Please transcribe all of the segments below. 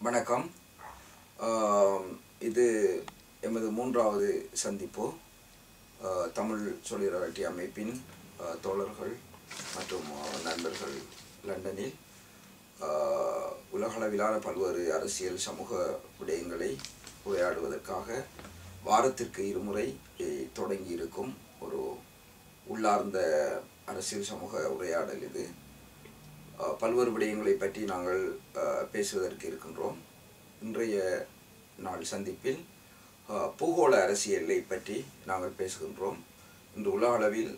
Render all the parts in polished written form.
வணக்கம். இது எமது மூன்றாவது சந்திப்பு. தமிழ் சொல்லிராட்டி அமைப்பின் தோழர்கள் மற்றும் நண்பர்கள் லண்டனில் உலகளவிலான பல்வேறு அரசியல் சமூக விடயங்களை உரையாடுவதற்காக வாரத்திற்கு இருமுறை தொடங்கி இருக்கும் ஒரு உள்ளார்ந்த அரசியல் சமூக உரையாடல் இது. பல்வேறு விடயங்களை பற்றி நாங்கள் பேசுவதற்கு இருக்கின்றோம். இன்றைய நாள் சந்திப்பில் பூகோள அரசியலை பற்றி நாங்கள் பேசுகின்றோம். இன்று உலக அளவில்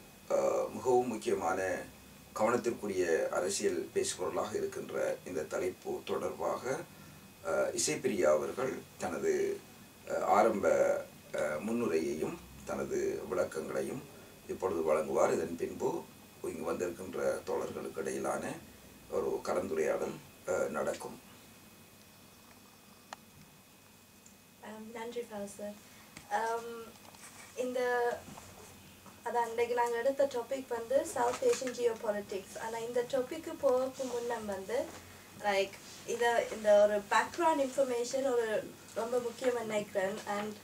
மிகவும் முக்கியமான கவனத்திற்குரிய அரசியல் பேசுபொருளாக இருக்கின்ற இந்த தலைப்பு தொடர்பாக இசைப்பிரியா அவர்கள் தனது ஆரம்ப முன்னுரையையும் தனது விளக்கங்களையும் இப்பொழுது வழங்குவார். இதன் பின்பு இங்கு வந்திருக்கின்ற தோழர்களுக்கு இடையிலான ஒரு கலந்துரையாடல் நடக்கும். நன்றி சார். இன்றைக்கு நாங்கள் எடுத்த டாபிக் வந்து சவுத் ஏஷியன் ஜியோபாலிட்டிக்ஸ். ஆனால் இந்த டாபிக்கு போகிறதுக்கு முன்னம் லைக் இந்த ஒரு பேக்ரவுண்ட் இன்ஃபர்மேஷன் ஒரு ரொம்ப முக்கியமாக நினைக்கிறேன். அண்ட்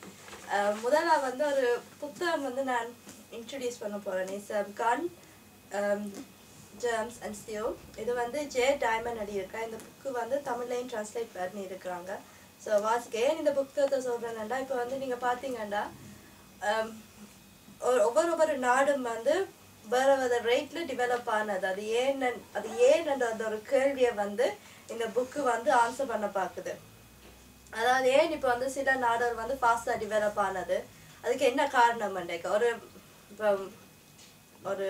முதலாக ஒரு புத்தகம் நான் இன்ட்ரடியூஸ் பண்ண போகிறேன். It's gun germs and steel. இது ஜே டைமண்ட் எழுதியிருக்கா. இந்த புக்கு தமிழ்லையும் ட்ரான்ஸ்லேட் பண்ணி இருக்கிறாங்க. ஸோ வாசிக்கேன் இந்த புத்தகத்தை சொல்கிறேன்டா. இப்போ நீங்கள் பார்த்தீங்கன்னா ஒவ்வொரு நாடும் வேறு வேறு ரேட்டில் டெவலப் ஆனது. அது ஏன் அந்த ஒரு கேள்வியை இந்த புக்கு ஆன்சர் பண்ண பார்க்குது. அதாவது ஏன் இப்போ சில நாடுகள் ஃபாஸ்ட்டாக டெவலப் ஆனது, அதுக்கு என்ன காரணம்? இப்போ ஒரு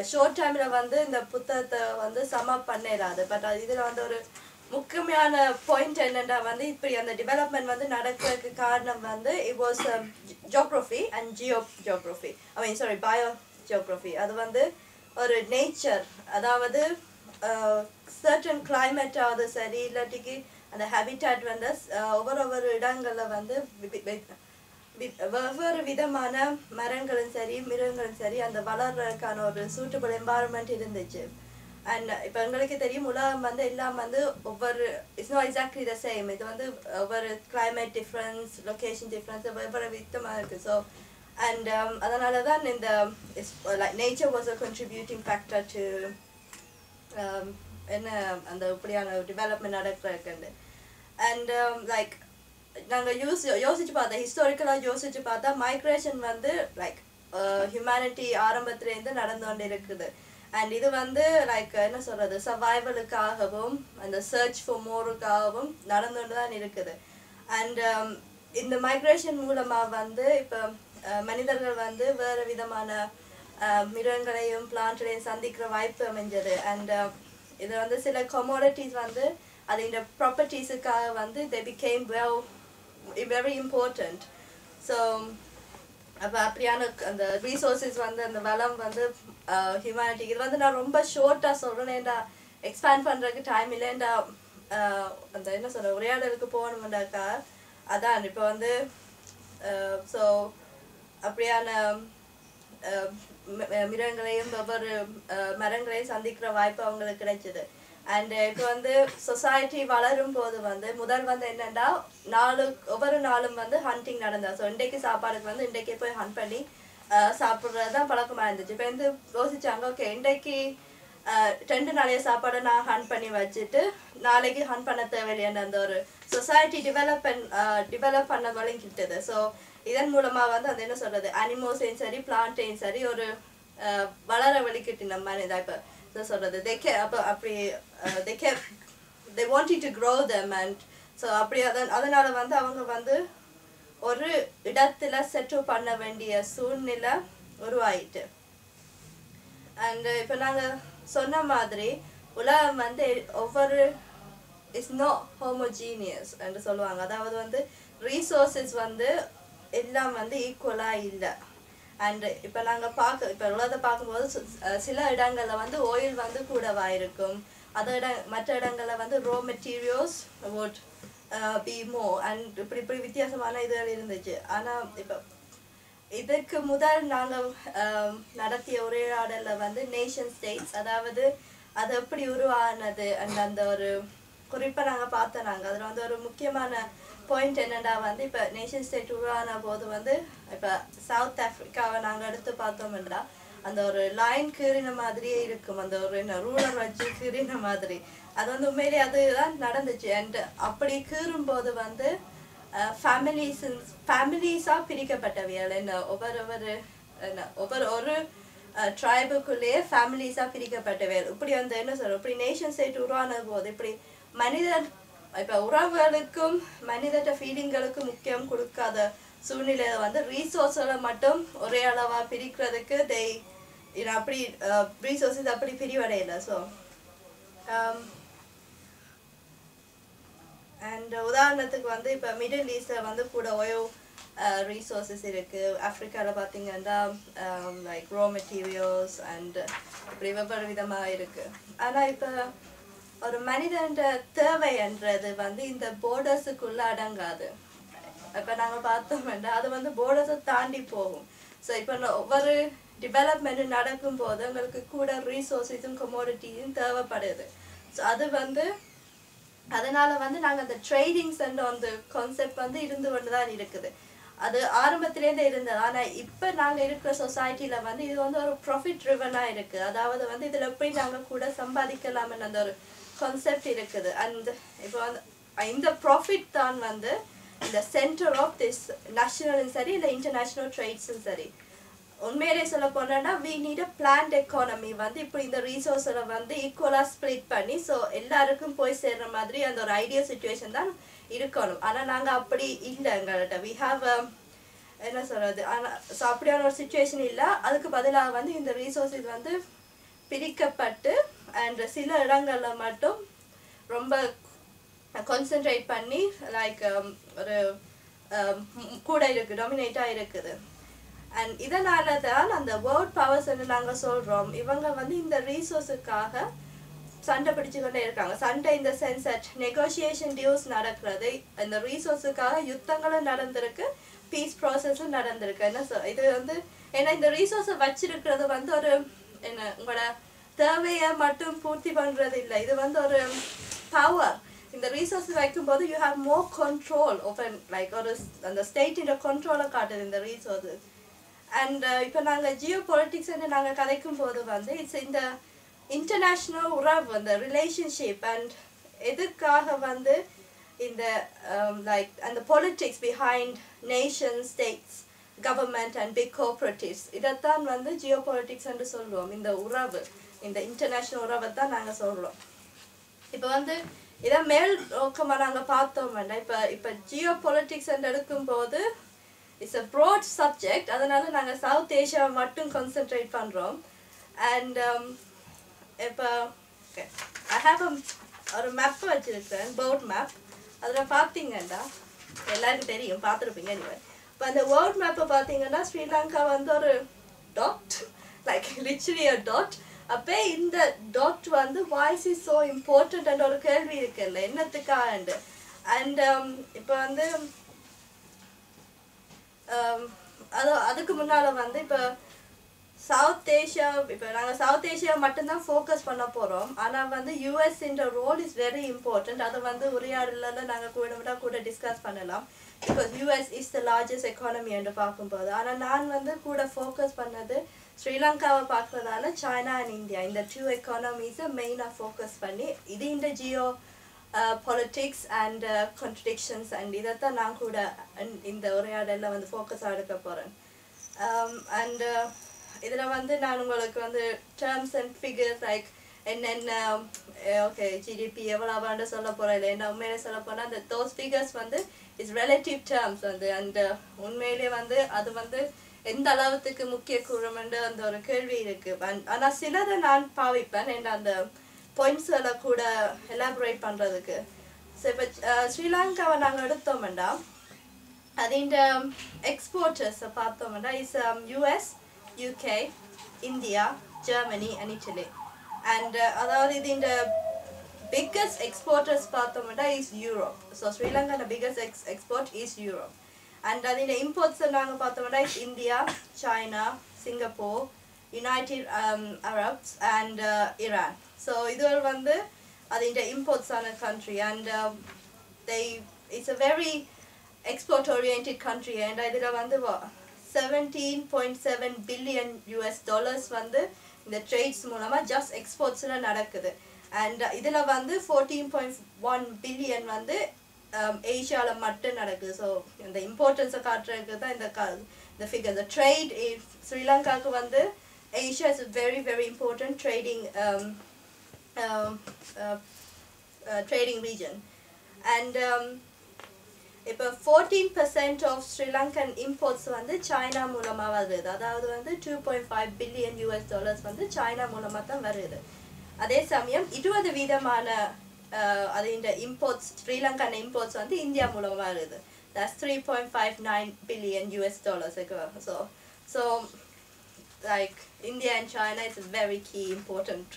ஷார்ட் டைமில் இந்த புத்தகத்தை சமப் பண்ணிடாது. பட் இதில் ஒரு முக்கியமான பாயிண்ட் என்னென்னா இப்படி அந்த டெவலப்மெண்ட் நடக்கிறதுக்கு காரணம் it was geography and geography. Bio geography. அது ஒரு நேச்சர், அதாவது சர்டன் கிளைமேட்டாவது சரி, இல்லாட்டிக்கு அந்த ஹேபிட்டாட் ஒவ்வொரு இடங்களில் வெவ்வேறு விதமான மரங்களும் சரி மிருகங்களும் சரி அந்த வளர்றதுக்கான ஒரு சூட்டபிள் என்வாயர்மெண்ட் இருந்துச்சு. அண்ட் இப்போ எங்களுக்கு தெரியும் உலகம் எல்லாம் ஒவ்வொரு it's not exactly the same. இது ஒவ்வொரு கிளைமேட் டிஃப்ரென்ஸ், லொக்கேஷன் டிஃப்ரென்ஸ் வெவ்வேறு விதமாக இருக்குது. ஸோ அண்ட் அதனால தான் இந்த like nature was a contributing factor to என்ன அந்த இப்படியான டெவலப்மெண்ட் நடக்கிறதுக்கு. அண்ட் லைக் நாங்கள் யோசிச்சு பார்த்தா, ஹிஸ்டாரிக்கலாக யோசிச்சு பார்த்தா மைக்ரேஷன் லைக் ஹியூமனிட்டி ஆரம்பத்துலேருந்து நடந்து கொண்டு இருக்குது. அண்ட் இது லைக் என்ன சொல்கிறது, சர்வைவலுக்காகவும் அந்த சர்ச் ஃபார் மோருக்காகவும் நடந்து கொண்டு தான் இருக்குது. அண்ட் இந்த மைக்ரேஷன் மூலமாக இப்போ மனிதர்கள் வேறு விதமான மிருகங்களையும் பிளான்ட்களையும் சந்திக்கிற வாய்ப்பு அமைஞ்சது. அண்ட் இது சில கமோடிட்டிஸ் அது இந்த ப்ராப்பர்ட்டிஸுக்காக they became very important. So அப்போ அப்படியான அந்த ரீசோர்ஸஸ் அந்த வளம் ஹியூமனிட்டி இது நான் ரொம்ப ஷார்ட்டாக சொல்கிறேன். ஏன்டா எக்ஸ்பேண்ட் பண்ணுறதுக்கு டைம் இல்லைண்டா அந்த என்ன சொல்கிற உரையாடலுக்கு போகணுமெண்டாக்கா அதான் இப்போ ஸோ அப்படியான மிருகங்களையும் ஒவ்வொரு மரங்களையும் சந்திக்கிற வாய்ப்பு அவங்களுக்கு கிடைச்சிது. அண்ட் இப்போ சொசைட்டி வளரும் போது முதல் என்னென்னா ஒவ்வொரு நாளும் ஹண்டிங் நடந்தா. ஸோ இன்றைக்கு சாப்பாடுக்கு இன்றைக்கே போய் ஹண்ட் பண்ணி சாப்பிட்றது தான் பழக்கமாக இருந்துச்சு. இப்போ யோசிச்சாங்க, ஓகே இன்றைக்கு 2 நாளைய சாப்பாடை நான் ஹண்ட் பண்ணி வச்சுட்டு நாளைக்கு ஹண்ட் பண்ண தேவையில்லையான அந்த ஒரு சொசைட்டி டெவலப் பண்ண வழங்கிட்டது. ஸோ இதன் மூலமாக அந்த என்ன சொல்கிறது, அனிமல்ஸையும் சரி பிளான்ட்டையும் சரி ஒரு வளர வலிக்கிட்டு நம்ம மாதிரி தான் இப்போ சொல்கிறது. they wanted to grow them. And so அப்படி அதனால அவங்க ஒரு இடத்துல செட்டில் பண்ண வேண்டிய சூழ்நிலை உருவாயிட்டு. அண்ட் இப்போ நாங்கள் சொன்ன மாதிரி உலகம் ஒவ்வொரு இஸ் நோ ஹோமோஜீனியஸ் என்று சொல்லுவாங்க. அதாவது ரீசோர்ஸஸ் எல்லாம் ஈக்குவலாக இல்லை. அண்ட் இப்போ நாங்கள் இப்போ உலகத்தை பார்க்கும்போது சில இடங்களில் ஆயில் கூடவாக இருக்கும். மற்ற இடங்களில் raw materials would be more. And இப்படி வித்தியாசமான இதுகள் இருந்துச்சு. ஆனால் இப்போ இதுக்கு முதல் நாங்கள் நடத்திய உரையாடலில் நேஷன் ஸ்டேட்ஸ், அதாவது அது எப்படி உருவானது அண்ட் அந்த ஒரு குறிப்பாக நாங்கள் பார்த்தோம். அதில் வந்து ஒரு முக்கியமான பாயிண்ட் என்னென்னா வந்து இப்போ நேஷன் ஸ்டேட் உருவான போது வந்து இப்போ சவுத் ஆஃப்ரிக்காவை நாங்கள் எடுத்து பார்த்தோம்னா அந்த ஒரு லைன் கீறின மாதிரியே இருக்கும். அந்த ஒரு என்ன ரூலர் வச்சு கீறின மாதிரி அது வந்து உண்மையிலேயே அதுதான் நடந்துச்சு. அண்ட் அப்படி கீறும்போது வந்து ஃபேமிலிஸாக பிரிக்கப்பட்டவையால் என்ன ஒவ்வொரு ஒரு ட்ரைபுக்குள்ளேயே ஃபேமிலிஸாக பிரிக்கப்பட்டவையால் இப்படி வந்து என்ன சொல்கிறோம், இப்படி நேஷன் ஸ்டேட் உருவான போது இப்படி மனிதன் இப்போ உறவுகளுக்கும் மனிதட்ட ஃபீலிங்களுக்கும் முக்கியம் கொடுக்காத சூழ்நிலையில வந்து ரீசோர்ஸை மட்டும் ஒரே அளவாக பிரிக்கிறதுக்கு அப்படி ரீசோர்ஸஸ் அப்படி பிரிவடையில. ஸோ அண்ட் உதாரணத்துக்கு வந்து இப்போ மிடில் ஈஸ்டில் வந்து கூட ஓயோ resources இருக்கு. ஆப்பிரிக்காவில் பார்த்தீங்கன்னா லைக் ரா மெட்டீரியல்ஸ் அண்ட் இப்படி வெவ்வேறு விதமாக இருக்கு. ஆனால் இப்போ ஒரு மனிதன் தேவைன்றது வந்து இந்த போர்டர்ஸுக்குள்ள அடங்காது. இப்போ நாங்கள் பார்த்தோம்னா அது வந்து போர்டர்ஸை தாண்டி போகும். ஸோ இப்போ ஒவ்வொரு டெவலப்மெண்ட் நடக்கும்போது எங்களுக்கு கூட ரீசோர்ஸஸும் கமோடிட்டியும் தேவைப்படுது. ஸோ அது வந்து அதனால வந்து நாங்கள் அந்த ட்ரேடிங்ஸ் அண்ட் அந்த கான்செப்ட் வந்து இருந்து கொண்டு தான் இருக்குது. அது ஆரம்பத்திலேருந்தே இருந்தது. ஆனால் இப்போ நாங்கள் இருக்கிற சொசைட்டியில் வந்து இது வந்து ஒரு ப்ராஃபிட் ட்ரிவனாக இருக்குது. அதாவது வந்து இதில் எப்படி நாங்கள் கூட சம்பாதிக்கலாம்னு அந்த ஒரு கான்செப்ட் இருக்குது. அண்ட் இப்போ வந்து இந்த ப்ராஃபிட் தான் வந்து இந்த சென்டர் ஆஃப் திஸ் நேஷனலும் சரி இல்லை இன்டர்நேஷ்னல் ட்ரேட்ஸும் சரி. உண்மையிலே சொல்ல போனோன்னா we need a planned economy வந்து இப்படி இந்த ரீசோர்ஸை வந்து ஈக்குவலாக ஸ்ப்ளிட் பண்ணி ஸோ எல்லாருக்கும் போய் சேர்ற மாதிரி அந்த ஒரு ஐடியல் சுச்சுவேஷன் தான் இருக்கணும். ஆனால் நாங்கள் அப்படி இல்லை. எங்கள்கிட்ட we have என்ன சொல்கிறது, ஆனால் ஸோ அப்படியான ஒரு சுச்சுவேஷன் இல்லை. அதுக்கு பதிலாக வந்து இந்த ரீசோர்ஸஸ் வந்து பிரிக்கப்பட்டு அண்ட் சில இடங்களில் மட்டும் ரொம்ப கான்சென்ட்ரேட் பண்ணி லைக் ஒரு கூட இருக்குது, டாமினேட்டாக இருக்குது. அண்ட் இதனால தான் அந்த வேர்ல்ட் பவர்ஸ் நாங்கள் சொல்கிறோம் இவங்க வந்து இந்த ரீசோர்ஸுக்காக சண்டை பிடிச்சு கொண்டே இருக்காங்க. சண்டை இந்த சென்ஸ் அட் நெகோசியேஷன் டியூஸ் நடக்கிறது, இந்த ரீசோர்ஸுக்காக யுத்தங்களும் நடந்திருக்கு, பீஸ் ப்ராசஸும் நடந்திருக்கு. என்ன இது வந்து ஏன்னா இந்த ரீசோர்ஸை வச்சிருக்கிறது வந்து ஒரு என்ன உங்களோட தேவையை மட்டும் பூர்த்தி பண்ணுறது இல்லை, இது வந்து ஒரு பவர். இந்த ரீசோர்ஸ் வைக்கும்போது you have more control open like ஒரு அந்த ஸ்டேட்டின் கண்ட்ரோலை காட்டுது இந்த ரீசோர்ஸஸ். அண்ட் இப்போ நாங்கள் ஜியோ பாலிட்டிக்ஸ் நாங்கள் கதைக்கும் போது வந்து இட்ஸ் இந்த இன்டர்நேஷ்னல் உறவு அந்த ரிலேஷன்ஷிப் அண்ட் எதுக்காக வந்து இந்த லைக் அந்த politics behind nation states government and big cooperatives இதைத்தான் வந்து ஜியோ பாலிட்டிக்ஸ் என்று சொல்லுவோம். இந்த உறவு இந்த இன்டர்நேஷ்னல் உறவை தான் நாங்கள் சொல்கிறோம். இப்போ வந்து இதை மேல் நோக்கமாக நாங்கள் பார்த்தோம் வேண்டாம். இப்போ ஜியோ பாலிட்டிக்ஸ் எடுக்கும்போது இட்ஸ் அ ப்ராட் சப்ஜெக்ட். அதனால நாங்கள் சவுத் ஏஷியாவை மட்டும் கான்சென்ட்ரேட் பண்ணுறோம். அண்ட் இப்போ ஐ ஹாவ் ஒரு மேப் வச்சுருக்கேன், வேர்ல்ட் மேப். அதில் பார்த்தீங்கன்னா எல்லாருக்கும் தெரியும், பார்த்துருப்பீங்க நீங்கள். இப்போ அந்த வேர்ல்ட் மேப்பை பார்த்தீங்கன்னா ஸ்ரீலங்கா வந்து ஒரு டாட் லைக் லிட்ரலி அ டாட். அப்போ இந்த டாட் வந்து வாய்ஸ் இஸ் ஸோ இம்பார்ட்டன்ட் ஒரு கேள்வி இருக்குல்ல என்னத்துக்காண்டு. அண்ட் இப்போ வந்து அதுக்கு முன்னால் வந்து இப்போ சவுத் ஏஷியா இப்போ நாங்கள் சவுத் ஏஷியா மட்டும்தான் ஃபோக்கஸ் பண்ண போகிறோம். ஆனால் வந்து யூஎஸ்ன்ற ரோல் இஸ் வெரி இம்பார்ட்டன்ட். அதை வந்து உரையாடலில் நாங்கள் கூட டிஸ்கஸ் பண்ணலாம். Because US is the largest economy என்று பார்க்கும்போது. ஆனால் நான் வந்து கூட ஃபோக்கஸ் பண்ணது ஸ்ரீலங்காவை பார்க்குறதால சைனா அண்ட் இந்தியா இந்த 2 எக்கானமிஸை மெயினாக ஃபோக்கஸ் பண்ணி இது இந்த Jio politics and contradictions and இதைத்தான் நான் கூட இந்த உரையாடலில் வந்து ஃபோக்கஸாக எடுக்க போகிறேன். அண்ட் இதில் வந்து நான் உங்களுக்கு வந்து டேர்ம்ஸ் அண்ட் ஃபிகர்ஸ் லைக் என்னென்ன ஓகே ஜிடிபி எவ்வளோவான்னு சொல்ல போகிறேன் இல்லை என்ன உண்மையிலே சொல்ல போனால் அந்த தோஸ் ஃபிகர்ஸ் வந்து இஸ் ரிலேட்டிவ் டேர்ம்ஸ் வந்து அண்ட் உண்மையிலே வந்து அது வந்து எந்த அளவுக்கு முக்கிய கூறுமென்று அந்த ஒரு கேள்வி இருக்குது. ஆனால் சிலதை நான் பாவிப்பேன் என்ன அந்த பாயிண்ட்ஸ்களை கூட எலாபரேட் பண்ணுறதுக்கு. ஸோ இப்போ ஸ்ரீலங்காவை நாங்கள் எடுத்தோம்னா அது இந்த எக்ஸ்போர்ட்டர்ஸை பார்த்தோம்னா is US, UK, India, Germany and Italy. And அதாவது இது இந்த பிக்கஸ்ட் எக்ஸ்போர்ட்டர்ஸ் பார்த்தோம்னா is Europe. So Sri Lanka biggest export is Europe. And அது இந்த இம்போர்ட்ஸை நாங்கள் பார்த்தோம்னா is India, China, Singapore, United Arabs and Iran. So இது வந்து the imports on a country, and it's a very export oriented country, and இதுல வந்து 17.7 billion US dollars வந்து இந்த trades மூலமா just exportsல நடக்குது, and இதுல வந்து 14.1 billion வந்து ஏசியால மட்டும் நடக்குது. ஸோ இந்த இம்பார்ட்டன்ஸை காட்டுறதுக்கு தான் இந்த figure. The trade in Sri Lankaக்கு வந்து Asia is a very very important trading region, and இப்போ 14% of Sri Lankan imports வந்து China மூலமா வருது. அதாவது வந்து 2.5 billion US dollars வந்து China மூலமா தான் வருது. அதே சமயம் 20% அது இந்த imports Sri Lankan imports வந்து இந்தியா மூலமா வருது. That's 3.59 billion US dollars. So like India and China is a very key important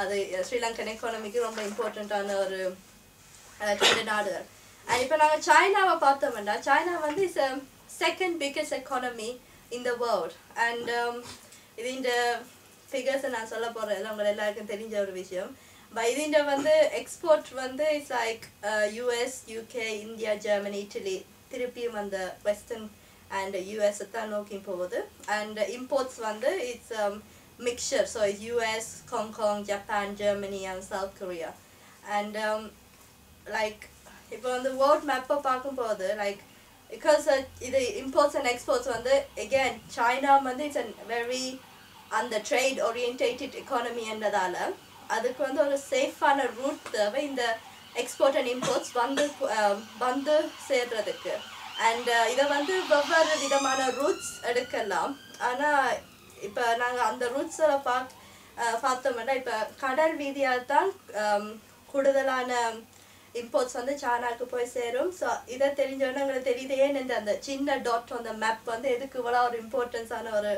அது Sri Lankan economy-க்கு ரொம்ப இம்பார்ட்டன்ட்டான ஒரு ரெண்டு நாடுகள். And இப்போ நாங்கள் சைனாவை பார்த்தோம்னா சைனா வந்து is second biggest economy in the world, and இது இந்த ஃபிகர்ஸை நான் சொல்ல போகிறேன் உங்களை எல்லாருக்கும் தெரிஞ்ச ஒரு விஷயம். இதுண்ட வந்து எக்ஸ்போர்ட் வந்து it's like US, UK, India, Germany, Italy, திருப்பியும் அந்த வெஸ்டர்ன் அண்ட் யூஎஸ் தான் நோக்கி போகுது. அண்ட் இம்போர்ட்ஸ் வந்து it's mixture, so it's US, Hong Kong, Japan, Germany and South Korea. And like இப்போ வந்து வேர்ல்ட் மேப்பை பார்க்கும்போது லைக் பிகாஸ் இது இம்போர்ட்ஸ் அண்ட் எக்ஸ்போர்ட்ஸ் வந்து எகேன் சைனா வந்து இட்ஸ் அ வெரி அந்த ட்ரேட் ஓரியன்டேட்டட் எக்கானமி என்றதால அதுக்கு வந்து ஒரு சேஃபான ரூட் தேவை இந்த எக்ஸ்போர்ட் அண்ட் இம்போர்ட்ஸ் வந்து சேர்றதுக்கு. அண்ட் இதை வந்து வெவ்வேறு விதமான ரூட்ஸ் எடுக்கலாம். ஆனால் இப்போ நாங்கள் அந்த ரூட்ஸில் பார்த்தோம்னா இப்போ கடல் வீதியால் தான் கூடுதலான இம்போர்ட்ஸ் வந்து சைனாக்கு போய் சேரும். ஸோ இதை தெரிஞ்சோன்னா எங்களுக்கு தெரியுது ஏன் இந்த அந்த சின்ன டாட் அந்த மேப் வந்து எதுக்கு இவ்வளோ ஒரு இம்பார்ட்டன்ஸான ஒரு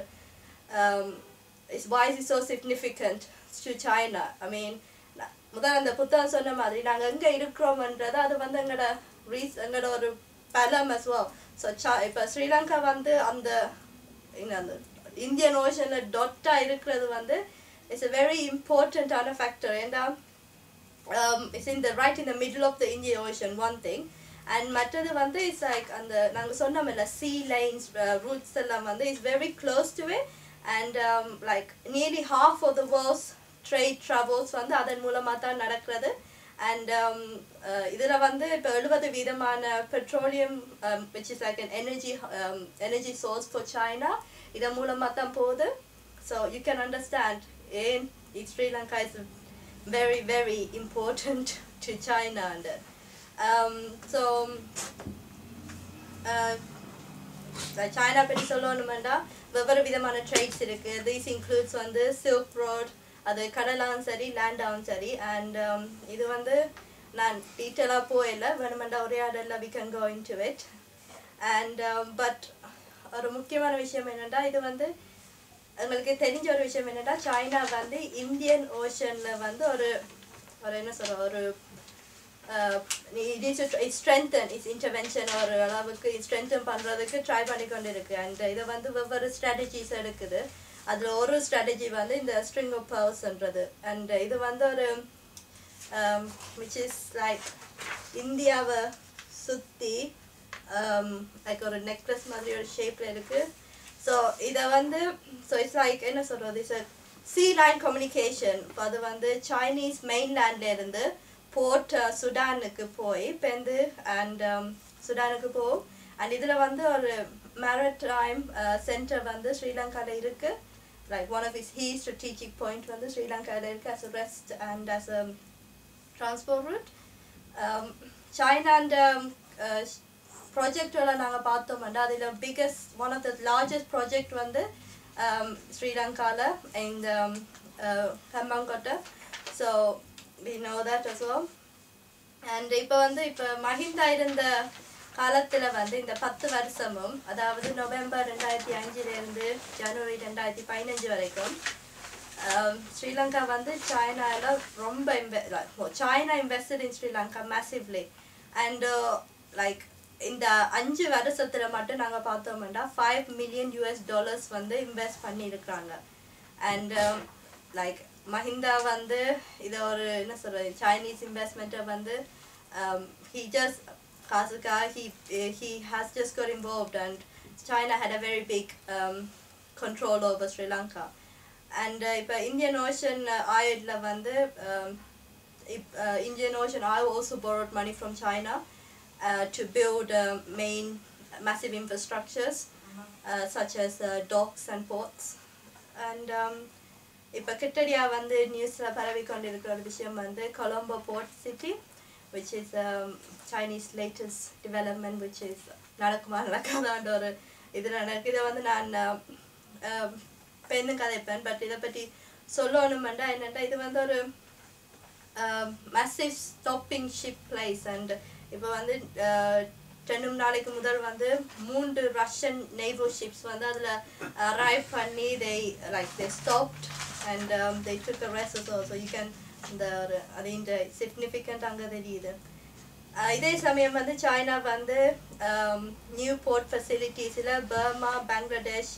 why is it so significant to China. I mean முதல்ல அந்த புத்தகம் சொன்ன மாதிரி நாங்கள் எங்கே இருக்கிறோம்ன்றது அது வந்து எங்களோட ஒரு பலம் as well. ஸோ இப்போ ஸ்ரீலங்கா வந்து அந்த இந்தியன் ஓஷனில் டாட்டாக இருக்கிறது வந்து இட்ஸ் a very importantaன ஃபேக்டர். ஏன்னா it's right in the middle of the Indian Ocean, one thing, and மற்றது வந்து it's like அந்த நாங்கள் சொன்னோம்ல sea lanes, routes எல்லாம் வந்து it's very close to it, and like nearly half of the world's trade travels வந்து அதன் மூலமாக தான் நடக்கிறது. and இதில் வந்து இப்போ 70% petroleum which is like an energy source for China இதன் மூலமாக தான் போகுது. So you can understand in Sri Lanka is very very important to China. And so China பற்றி சொல்லணும்னா வெவ்வேறு விதமான ட்ரேட்ஸ் இருக்கு. This includes வந்து Silk Road, அது கடலாவும் சரி லேண்டாவும் சரி. அண்ட் இது வந்து நான் டீட்டெயிலாக போயில வேணுமெண்டா ஒரே ஆர்டரில் we can go into it. and but ஒரு முக்கியமான விஷயம் என்னென்னா இது வந்து எங்களுக்கு தெரிஞ்ச ஒரு விஷயம் என்னென்னா சைனா வந்து இந்தியன் ஓஷனில் வந்து ஒரு என்ன சொல்கிற ஒரு strengthen its intervention ஒரு அளவுக்கு strengthen பண்ணுறதுக்கு ட்ரை பண்ணி கொண்டு இருக்கு. அண்ட் இதை வந்து வெவ்வேறு ஸ்ட்ராட்டஜிஸ் எடுக்குது. அதில் ஒரு ஸ்ட்ராட்டஜி வந்து இந்த ஸ்ட்ரிங் ஆஃப் பவர்ஸ்ன்றது. அண்ட் இது வந்து ஒரு which is like இந்தியாவை சுற்றி லைக் ஒரு நெக்லஸ் மாதிரி ஒரு ஷேப்பில் இருக்குது. ஸோ இதை வந்து ஸோ இட்ஸ் லைக் என்ன சொல்கிறது இட்ஸ் sea line communication. அது வந்து சைனீஸ் மெயின்லேண்ட்லேருந்து போர்ட் சுடானுக்கு போய் பெந்து அண்ட் சுடானுக்கு போகும். அண்ட் இதில் வந்து ஒரு மேரிடைம் சென்டர் வந்து ஸ்ரீலங்காவில் இருக்குது. Like one of is strategic point வந்து ஸ்ரீலங்காவில் இருக்குது as a rest and as a transport route. China and ப்ராஜெக்டில் நாங்கள் பார்த்தோம்னா அதில் biggest one of the largest project வந்து ஸ்ரீலங்காவில் இந்த Hambantota. So we know that as well. அண்ட் இப்போ மஹிந்தா இருந்த காலத்தில் வந்து இந்த 10 வருஷமும் அதாவது நவம்பர் 2005 ஜனவரி 2015 வரைக்கும் ஸ்ரீலங்கா வந்து சைனாவில் ரொம்ப China invested in Sri Lanka massively. And like இந்த 5 வருஷத்தில் மட்டும் நாங்கள் பார்த்தோம்னா $5 million வந்து இன்வெஸ்ட் பண்ணியிருக்கிறாங்க. அண்ட் லைக் மஹிந்தா வந்து இதை ஒரு என்ன சொல்றது சைனீஸ் இன்வெஸ்ட்மெண்ட்டை வந்து he just Kazuka he has just got involved and China had a very big control over Sri Lanka and இப்போ Indian Ocean ஆயிடுல வந்து Indian Ocean oil also borrowed money from China to build main massive infrastructures such as docks and ports and இப்போ கிட்டடியா வந்து நியூஸ்ல பரவி கொண்டிருக்கிற ஒரு விஷயம் வந்து Colombo port city which is Chinese latest development which is நடக்குமா நடக்காதான்ற ஒரு இது நடக்கு இதை வந்து நான் பெண்ணும் கதைப்பேன் பட் இதை பற்றி சொல்லணுமெண்டா என்னென்னா இது வந்து ஒரு massive stopping ship place and இப்போ வந்து 2 நாளைக்கு முதல் வந்து 3 Russian naval ships வந்து அதில் arrive பண்ணி they stopped and they took a rest also so you can the significant அங்கே தெரியுது இதே சமயம் வந்து சைனா வந்து நியூ போர்ட் ஃபெசிலிட்டிஸில் பர்மா பங்களாதேஷ்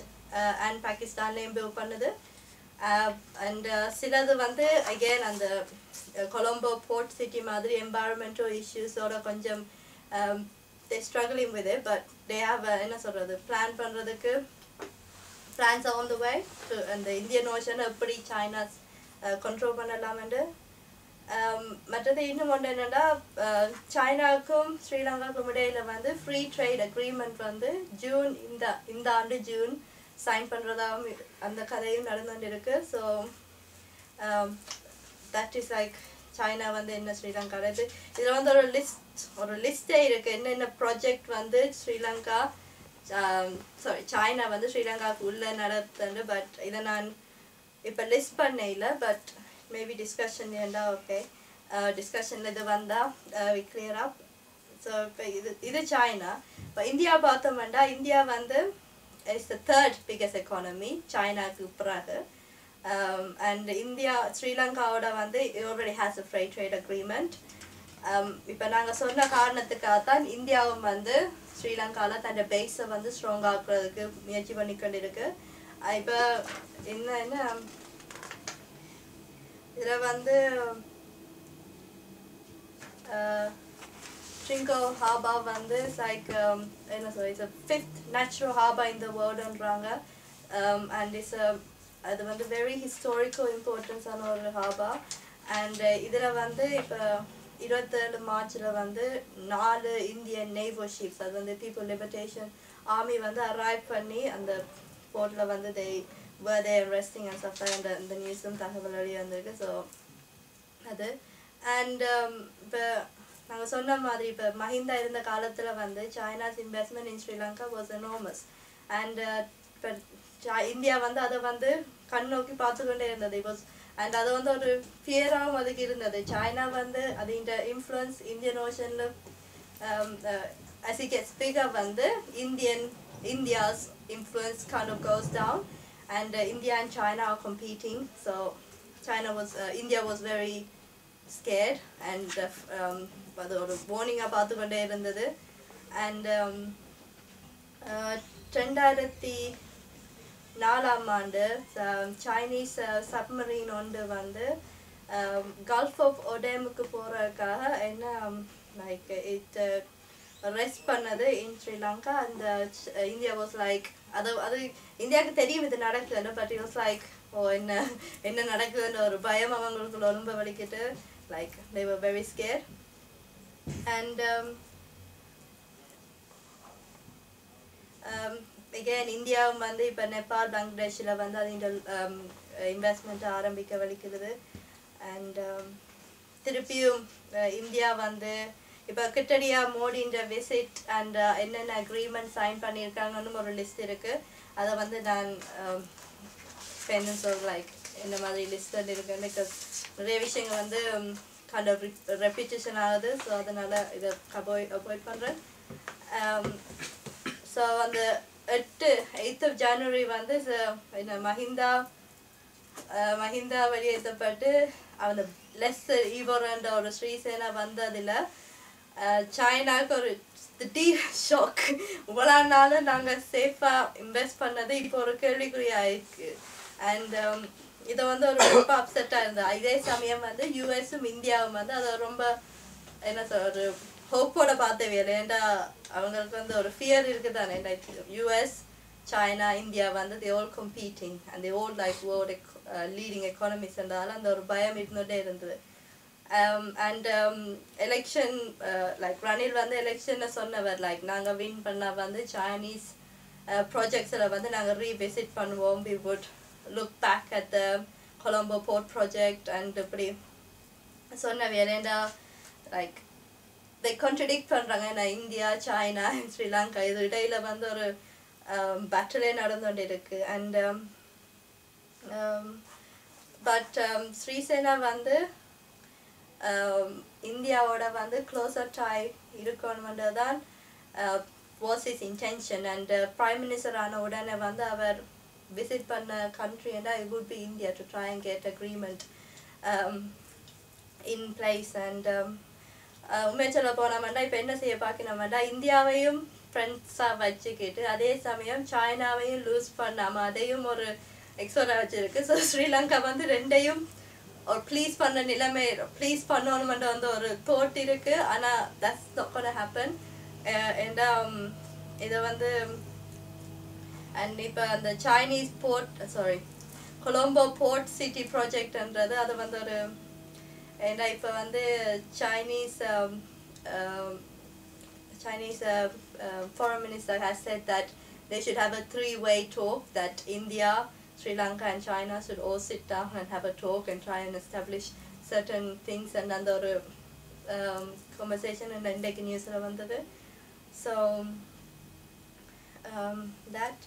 அண்ட் பாகிஸ்தான்லேயும் பில்ட் பண்ணுது அண்ட் சிலது வந்து அகெயின் அந்த கொலம்போ போர்ட் சிட்டி மாதிரி என்வாயர்மெண்டல் இஷ்யூஸோட கொஞ்சம் they struggling with it but they have என்ன சொல்றது பிளான் பண்றதுக்கு plans are on the way to and the Indian Ocean எப்படி China's control பண்ணலாம் என்று மற்றது இன்னும் ஒன்று என்னன்னா சைனாவுக்கும் ஸ்ரீலங்காவுக்கும் இடையில வந்து ஃப்ரீ ட்ரேட் அக்ரிமெண்ட் வந்து ஜூன் இந்த ஆண்டு ஜூன் சைன் பண்ணுறதாகவும் அந்த கதையும் நடந்து கொண்டு இருக்கு so that is like China வந்து என்ன ஸ்ரீலங்கா இதில் வந்து ஒரு லிஸ்டே இருக்குது என்னென்ன ப்ராஜெக்ட் வந்து ஸ்ரீலங்கா சைனா வந்து ஸ்ரீலங்காவுக்கு உள்ளே நடத்துது பட் இதை நான் இப்போ லிஸ்ட் பண்ண இல்லை பட் மேபி டிஸ்கஷன் ஏண்டா ஓகே டிஸ்கஷனில் இது வந்தால் வி கிளியர் அப் ஸோ இப்போ இது சைனா இப்போ இந்தியா பார்த்தோம்னா இந்தியா வந்து it's the 3rd biggest economy சைனாக்கு பிறகு and India Sri Lankaவோட வந்து already has a free trade agreement இப்போ நாங்கள் சொன்ன காரணத்துக்காக தான் இந்தியாவும் வந்து ஸ்ரீலங்காவில் தன்னோட பேஸை வந்து ஸ்ட்ராங் ஆக்குறதுக்கு முயற்சி பண்ணிக்கொண்டு இருக்கு இப்போ என்ன இதில் வந்து Trinco Harbour வந்து லைக் என்ன சொல்ற it's 5th natural harbour in the worldன்றாங்க and it's அது வந்து வெரி ஹிஸ்டாரிக்கல் இம்பார்ட்டன்ஸான ஒரு ஹார்பர் அண்ட் இதில் வந்து இப்போ 27 மார்ச்சில் வந்து 4 இந்தியன் நேவல் ஷிப்ஸ் அது வந்து பீப்புள் லிபர்டேஷன் ஆர்மி வந்து அரைவ் பண்ணி அந்த போர்ட்டில் வந்து they resting and stuff and இந்த நியூஸும் தகவல் வெளியே வந்திருக்கு ஸோ அது அண்ட் இப்போ நாங்கள் சொன்ன மாதிரி இப்போ மஹிந்தா இருந்த காலத்தில் வந்து China's investment in Sri Lanka was enormous and இப்போ இந்தியா வந்து அதை வந்து கண் நோக்கி பார்த்துக்கொண்டே இருந்தது வாஸ் அண்ட் அது வந்து ஒரு ஃபியராகவும் அதுக்கு இருந்தது சைனா வந்து அது இந்த இன்ஃப்ளூயன்ஸ் இந்தியன் ஓஷனில் as it gets bigger வந்து India's influence kind of goes down and India and China are competing so India was very scared and அது ஒரு வார்னிங்காக பார்த்துக்கொண்டே இருந்தது and 2004 ஆண்டு சைனீஸ் சப்மரீன் ஒன்று வந்து கல்ஃப் ஆஃப் ஒடேமுக்கு போகிறதுக்காக என்ன லைக் இட் ரெஸ்ட் பண்ணது இன் ஸ்ரீலங்கா அந்த இந்தியா வாஸ் லைக் அது இந்தியாவுக்கு தெரியும் இது நடக்குதுன்னு but it was like oh என்ன நடக்குதுன்ற ஒரு பயம் அவங்களுக்கு ரொம்ப வலிக்கிட்டு like they were very scared and again இந்தியாவும் வந்து இப்போ நேபாள் பங்களாதேஷில் வந்து அது இந்த இன்வெஸ்ட்மெண்ட் ஆரம்பிக்க வலிக்குது அண்ட் திருப்பியும் இந்தியா வந்து இப்போ கிட்டடியா மோடின்ற விசிட் அண்ட் என்னென்ன அக்ரிமெண்ட் சைன் பண்ணியிருக்காங்கன்னு ஒரு லிஸ்ட் இருக்குது அதை வந்து நான் என்ன லைக் என்ன மாதிரி லிஸ்ட் இருக்குன்னு பிகாஸ் நிறைய விஷயங்கள் வந்து kind of repetition ஆகுது ஸோ அதனால் இதை அவாய்ட் பண்ணுறேன் ஸோ அந்த 8th of January வந்து என்ன மஹிந்தா வெளியேற்றப்பட்டு அந்த லெஸ்ஸர் ஈவோரன்ற ஒரு ஸ்ரீசேனா வந்ததில் சைனாவுக்கு ஒரு திடீர் ஷாக் இவ்வளோ நாள் நாங்கள் சேஃபாக இன்வெஸ்ட் பண்ணது இப்போ ஒரு கேள்விக்குறியாக இருக்குது அண்ட் இதை வந்து ஒரு ரொம்ப அப்செட்டாக இருந்தது. இதே சமயம் வந்து யூஎஸும் இந்தியாவும் வந்து அதை ரொம்ப என்ன ஒரு ஹோப்போட பார்த்தவே இல்லை. ஏன்டா அவங்களுக்கு வந்து ஒரு ஃபியர் இருக்குதானே. யூஎஸ், China, India வந்து they all competing and they all like world leading economies என்றால அந்த ஒரு பயம் இருந்துகிட்டே இருந்தது. And election like ரணில் வந்து எலெக்ஷனை சொன்னவர் லைக் நாங்கள் வின் பண்ண வந்து சைனீஸ் ப்ராஜெக்ட்ஸில் வந்து நாங்கள் ரீவிசிட் பண்ணுவோம். we would look back at the Colombo port project and இப்படி சொன்ன வேலைண்டா லைக் they contradict பண்றாங்க. நான் இந்தியா, சைனா, ஸ்ரீலங்கா இது இடையில வந்து ஒரு பேட்டிலே நடந்துகிட்டு இருக்கு. அண்ட் பட் ஸ்ரீசேனா வந்து இந்தியாவோட வந்து க்ளோசர் டாய் இருக்கணும்ன்றது தான் was his intention. And prime minister ஆன உடனே வந்து அவர் visit பண்ண country and it would be India to try and get agreement in place. And உண்மையை சொல்ல போனோம்னா இப்போ என்ன செய்ய பார்க்கணும்னா இந்தியாவையும் ஃப்ரெண்ட்ஸாக வச்சுக்கிட்டு அதே சமயம் சைனாவையும் லூஸ் பண்ணாமல் அதையும் ஒரு எக்ஸ்ட்ரா வச்சுருக்கு. ஸோ ஸ்ரீலங்கா வந்து ரெண்டையும் ஒரு ப்ளீஸ் பண்ண நிலைமை ப்ளீஸ் பண்ணணுமென்ற வந்து ஒரு தோட் இருக்குது. ஆனால் தட்ஸ் நாட் கோனா ஹேப்பன். ஏண்டா இதை வந்து அண்ட் இப்போ அந்த சைனீஸ் கொலம்போ போர்ட் சிட்டி ப்ராஜெக்ட்ன்றது அது வந்து ஒரு ஏன்னா இப்போ வந்து Chinese foreign minister has said that they should have a three-way talk, that India, Sri Lanka and China should all sit down and have a talk and try and establish certain things. And then the conversation and then take news vandadu. So that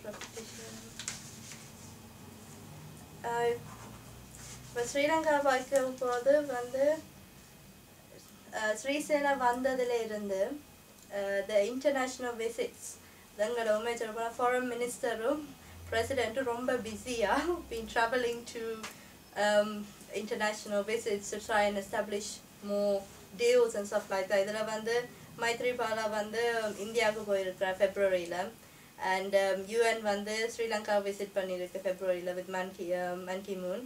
repetition. இப்போ ஸ்ரீலங்கா பார்க்கும் போது வந்து ஸ்ரீசேனா வந்ததுல இருந்து the international visits எங்களோட உண்மையை சொல்ல போனால் ஃபாரின் மினிஸ்டரும் பிரசிடென்ட்டும் ரொம்ப பிஸியாக been traveling to international visits to try and establish more deals and stuff like that. இதில் வந்து மைத்ரிபாலா வந்து இந்தியாவுக்கு போயிருக்கிறார் ஃபெப்ரவரியில். And UN வந்து ஸ்ரீலங்கா விசிட் பண்ணியிருக்கு ஃபெப்ரவரியில் with Mann Ki Moon.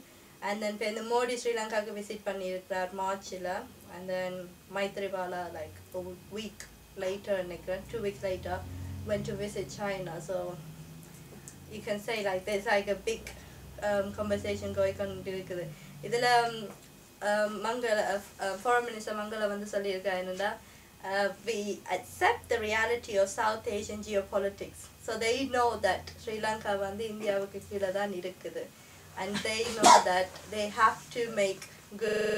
And then இப்போ இந்த மோடி ஸ்ரீலங்காவுக்கு விசிட் பண்ணியிருக்கிறார் மார்ச்சில். And then Maithripala like a week later, 2 weeks later, went to visit China. So you can say like there's like a big conversation going on இருக்குது. இதில் மங்கள foreign minister மங்கள வந்து சொல்லியிருக்காரு என்னன்னா we accept the reality of South Asian geopolitics. So they know that Sri Lanka வந்து இந்தியாவுக்கு கீழே தான் இருக்குது. And they know that they have to make good